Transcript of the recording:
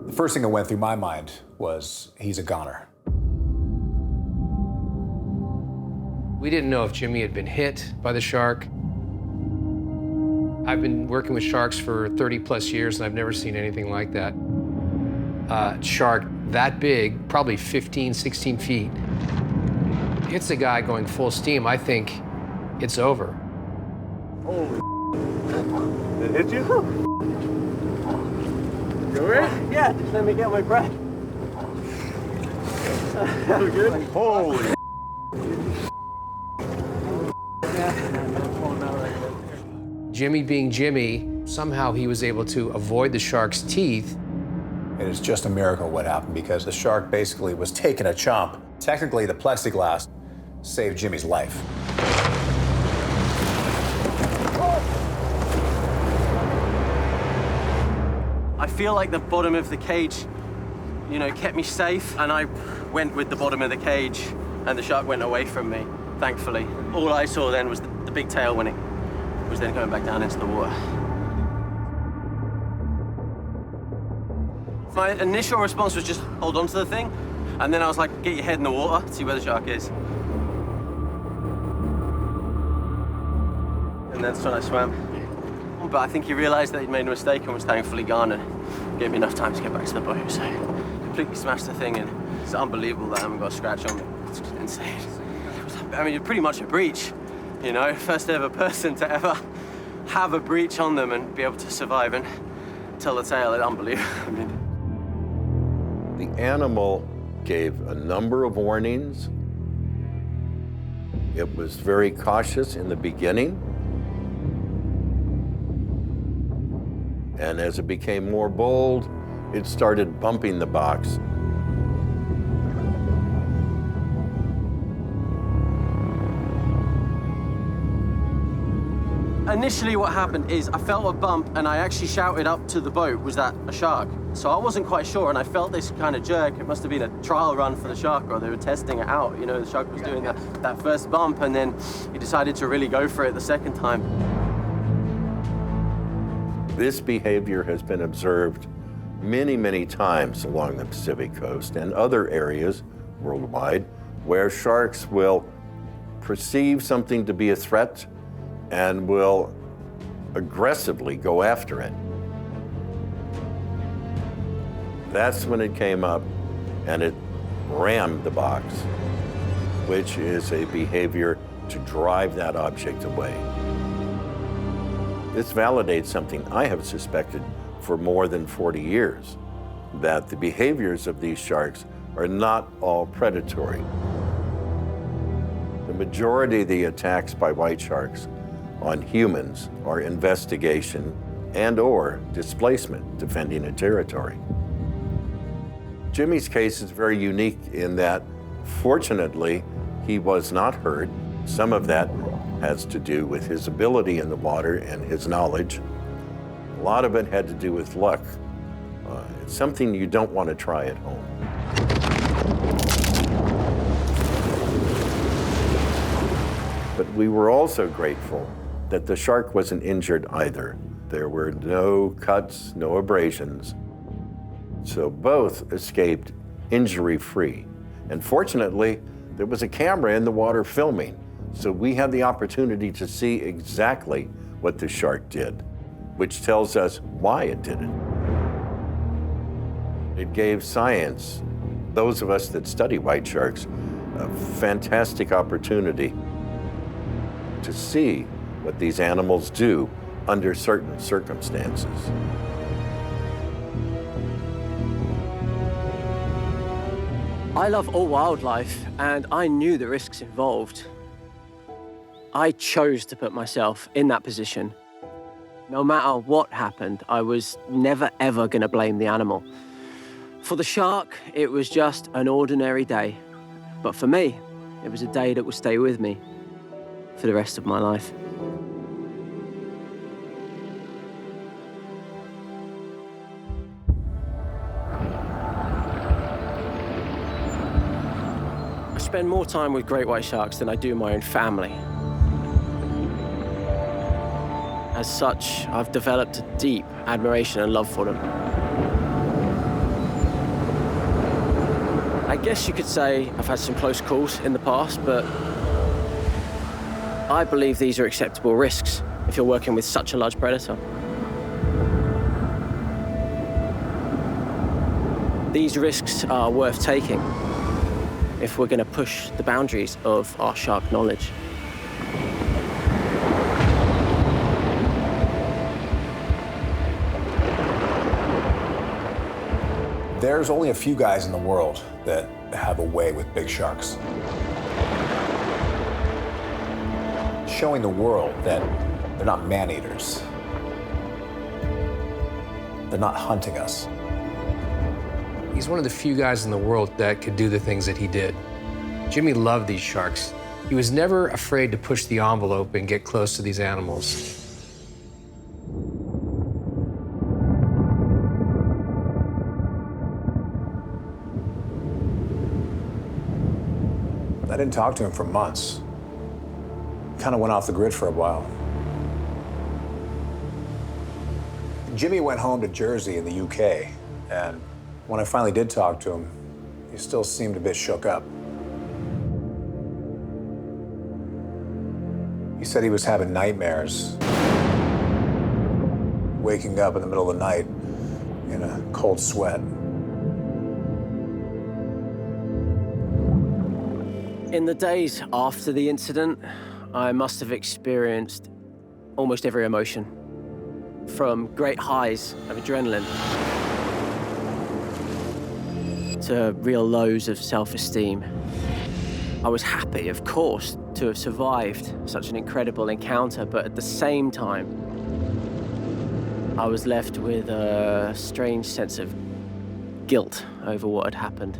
The first thing that went through my mind was, he's a goner. We didn't know if Jimmy had been hit by the shark. I've been working with sharks for 30+ years, and I've never seen anything like that. Shark that big, probably 15, 16 feet, hits a guy going full steam. I think it's over. Holy Did it hit you? You all right? Yeah, just let me get my breath. You good? Holy Jimmy being Jimmy, somehow he was able to avoid the shark's teeth. It is just a miracle what happened, because the shark basically was taking a chomp. Technically, the plexiglass saved Jimmy's life. I feel like the bottom of the cage, you know, kept me safe, and I went with the bottom of the cage, and the shark went away from me, thankfully. All I saw then was the big tail when it was then going back down into the water. My initial response was just hold on to the thing, and then I was like, get your head in the water, see where the shark is. And that's when I swam. But I think he realized that he'd made a mistake and was thankfully gone, and gave me enough time to get back to the boat. So completely smashed the thing, and it's unbelievable that I haven't got a scratch on me. It's insane. I mean, pretty much a breach, you know? First ever person to ever have a breach on them and be able to survive and tell the tale. It's unbelievable. I mean, the animal gave a number of warnings. It was very cautious in the beginning. And as it became more bold, it started bumping the box. initially what happened is I felt a bump and I actually shouted up to the boat, was that a shark? So I wasn't quite sure, and I felt this kind of jerk. It must have been a trial run for the shark, or they were testing it out. You know, the shark was doing that first bump, and then he decided to really go for it the second time. This behavior has been observed many, many times along the Pacific coast and other areas worldwide where sharks will perceive something to be a threat and will aggressively go after it. That's when it came up and it rammed the box, which is a behavior to drive that object away. This validates something I have suspected for more than 40 years, that the behaviors of these sharks are not all predatory. The majority of the attacks by white sharks on humans are investigation and/or displacement, defending a territory. Jimmy's case is very unique in that, fortunately, he was not hurt. Some of that has to do with his ability in the water and his knowledge. A lot of it had to do with luck. It's something you don't want to try at home. But we were also grateful that the shark wasn't injured either. There were no cuts, no abrasions. So both escaped injury-free. And fortunately, there was a camera in the water filming, so we had the opportunity to see exactly what the shark did, which tells us why it did it. It gave science, those of us that study white sharks, a fantastic opportunity to see what these animals do under certain circumstances. I love all wildlife, and I knew the risks involved. I chose to put myself in that position. No matter what happened, I was never, ever gonna blame the animal. For the shark, it was just an ordinary day. But for me, it was a day that will stay with me for the rest of my life. I spend more time with great white sharks than I do my own family. As such, I've developed a deep admiration and love for them. guess you could say I've had some close calls in the past, but I believe these are acceptable risks if you're working with such a large predator. These risks are worth taking if we're going to push the boundaries of our shark knowledge. There's only a few guys in the world that have a way with big sharks. Showing the world that they're not man-eaters. They're not hunting us. He's one of the few guys in the world that could do the things that he did. Jimmy loved these sharks. He was never afraid to push the envelope and get close to these animals. I didn't talk to him for months. Kind of went off the grid for a while. Jimmy went home to Jersey in the UK, and when I finally did talk to him, he still seemed a bit shook up. He said he was having nightmares, waking up in the middle of the night in a cold sweat. In the days after the incident, I must have experienced almost every emotion, from great highs of adrenaline to real lows of self-esteem. I was happy, of course, to have survived such an incredible encounter, but at the same time, I was left with a strange sense of guilt over what had happened.